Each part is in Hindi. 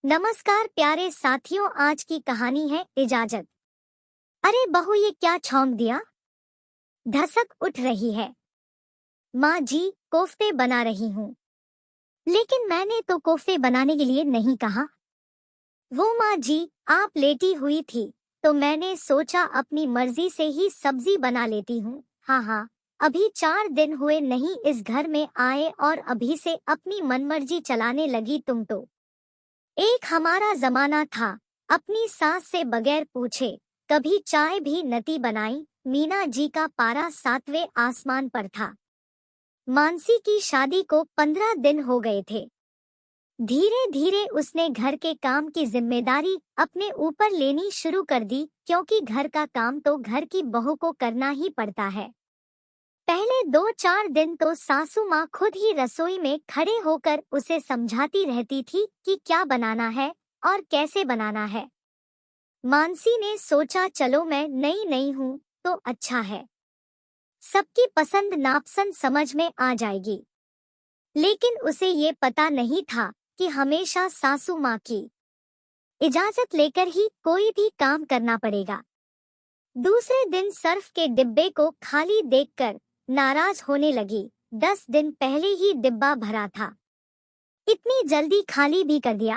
नमस्कार प्यारे साथियों, आज की कहानी है इजाजत। अरे बहू, ये क्या छौंक दिया? धसक उठ रही है। माँ जी, कोफ्ते बना रही हूँ। लेकिन मैंने तो कोफ्ते बनाने के लिए नहीं कहा। वो माँ जी, आप लेटी हुई थी तो मैंने सोचा अपनी मर्जी से ही सब्जी बना लेती हूँ। हाँ हाँ, अभी 4 दिन हुए नहीं इस घर में आए और अभी से अपनी मनमर्जी चलाने लगी तुम तो। एक हमारा जमाना था, अपनी सास से बगैर पूछे कभी चाय भी नती बनाई। मीना जी का पारा 7वें आसमान पर था। मानसी की शादी को 15 दिन हो गए थे। धीरे धीरे उसने घर के काम की जिम्मेदारी अपने ऊपर लेनी शुरू कर दी, क्योंकि घर का काम तो घर की बहू को करना ही पड़ता है। पहले 2-4 दिन तो सासू माँ खुद ही रसोई में खड़े होकर उसे समझाती रहती थी कि क्या बनाना है और कैसे बनाना है। मानसी ने सोचा, चलो मैं नई नई हूँ तो अच्छा है, सबकी पसंद नापसंद समझ में आ जाएगी। लेकिन उसे ये पता नहीं था कि हमेशा सासू माँ की इजाजत लेकर ही कोई भी काम करना पड़ेगा। दूसरे दिन सर्फ के डिब्बे को खाली देखकर नाराज होने लगी। 10 दिन पहले ही डिब्बा भरा था, इतनी जल्दी खाली भी कर दिया।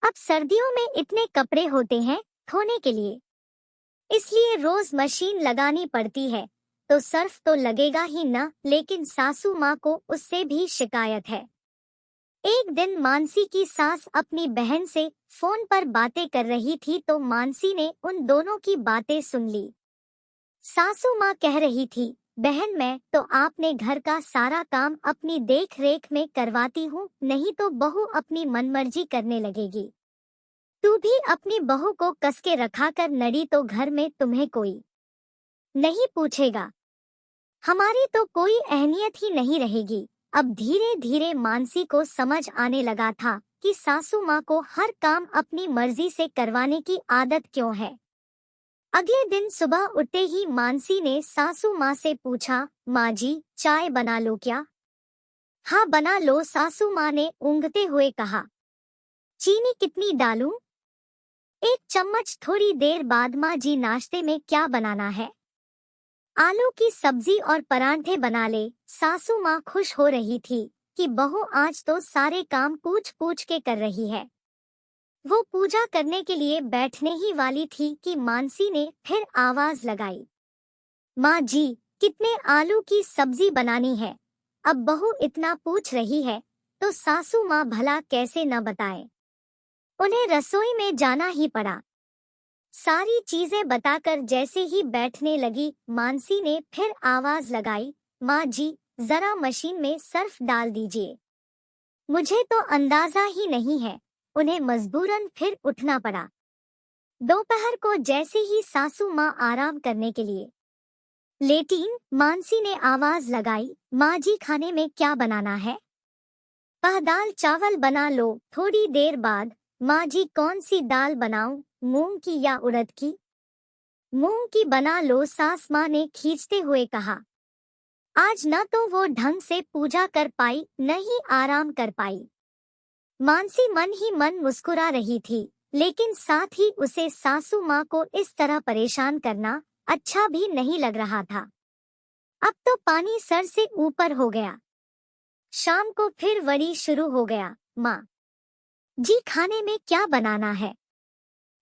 अब सर्दियों में इतने कपड़े होते हैं धोने के लिए, इसलिए रोज मशीन लगानी पड़ती है, तो सर्फ तो लगेगा ही न। लेकिन सासू माँ को उससे भी शिकायत है। एक दिन मानसी की सास अपनी बहन से फोन पर बातें कर रही थी तो मानसी ने उन दोनों की बातें सुन ली। सासू माँ कह रही थी, बहन मैं तो आपने घर का सारा काम अपनी देख रेख में करवाती हूँ, नहीं तो बहू अपनी मनमर्जी करने लगेगी। तू भी अपनी बहू को कसके रखा कर नड़ी तो घर में तुम्हें कोई नहीं पूछेगा, हमारी तो कोई अहमियत ही नहीं रहेगी। अब धीरे धीरे मानसी को समझ आने लगा था कि सासू माँ को हर काम अपनी मर्जी से करवाने की आदत क्यों है। अगले दिन सुबह उठते ही मानसी ने सासू माँ से पूछा, माँ जी चाय बना लो क्या? हाँ बना लो, सासू माँ ने ऊँघते हुए कहा। चीनी कितनी डालूं? 1 चम्मच। थोड़ी देर बाद, माँ जी नाश्ते में क्या बनाना है? आलू की सब्जी और परांठे बना ले। सासू माँ खुश हो रही थी कि बहू आज तो सारे काम पूछ पूछ के कर रही है। वो पूजा करने के लिए बैठने ही वाली थी कि मानसी ने फिर आवाज लगाई, माँ जी कितने आलू की सब्जी बनानी है? अब बहू इतना पूछ रही है तो सासू माँ भला कैसे न बताए। उन्हें रसोई में जाना ही पड़ा। सारी चीजें बताकर जैसे ही बैठने लगी, मानसी ने फिर आवाज लगाई, माँ जी जरा मशीन में सर्फ डाल दीजिए। मुझे तो अंदाजा ही नहीं है। उन्हें मजबूरन फिर उठना पड़ा। दोपहर को जैसे ही सासू माँ आराम करने के लिए लेटीं, मानसी ने आवाज लगाई, माँ जी खाने में क्या बनाना है? दाल चावल बना लो। थोड़ी देर बाद, माँ जी कौन सी दाल बनाऊं, मूंग की या उड़द की? मूंग की बना लो, सास माँ ने खींचते हुए कहा। आज न तो वो ढंग से पूजा कर पाई न ही आराम कर पाई। मानसी मन ही मन मुस्कुरा रही थी, लेकिन साथ ही उसे सासू माँ को इस तरह परेशान करना अच्छा भी नहीं लग रहा था। अब तो पानी सर से ऊपर हो गया। शाम को फिर वही शुरू हो गया, माँ जी खाने में क्या बनाना है?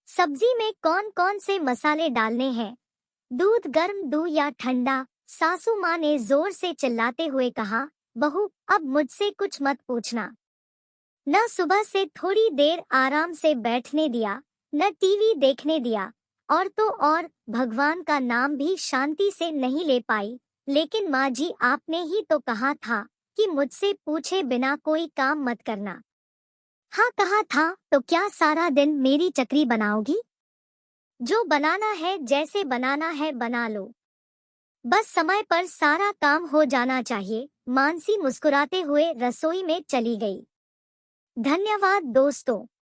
सब्जी में कौन कौन से मसाले डालने हैं? दूध गर्म दूं या ठंडा? सासू माँ ने जोर से चिल्लाते हुए कहा, बहू अब मुझसे कुछ मत पूछना। न सुबह से थोड़ी देर आराम से बैठने दिया, न टीवी देखने दिया, और तो और भगवान का नाम भी शांति से नहीं ले पाई। लेकिन माँ जी आपने ही तो कहा था कि मुझसे पूछे बिना कोई काम मत करना। हाँ कहा था, तो क्या सारा दिन मेरी चक्री बनाओगी? जो बनाना है जैसे बनाना है बना लो, बस समय पर सारा काम हो जाना चाहिए। मानसी मुस्कुराते हुए रसोई में चली गई। धन्यवाद दोस्तों।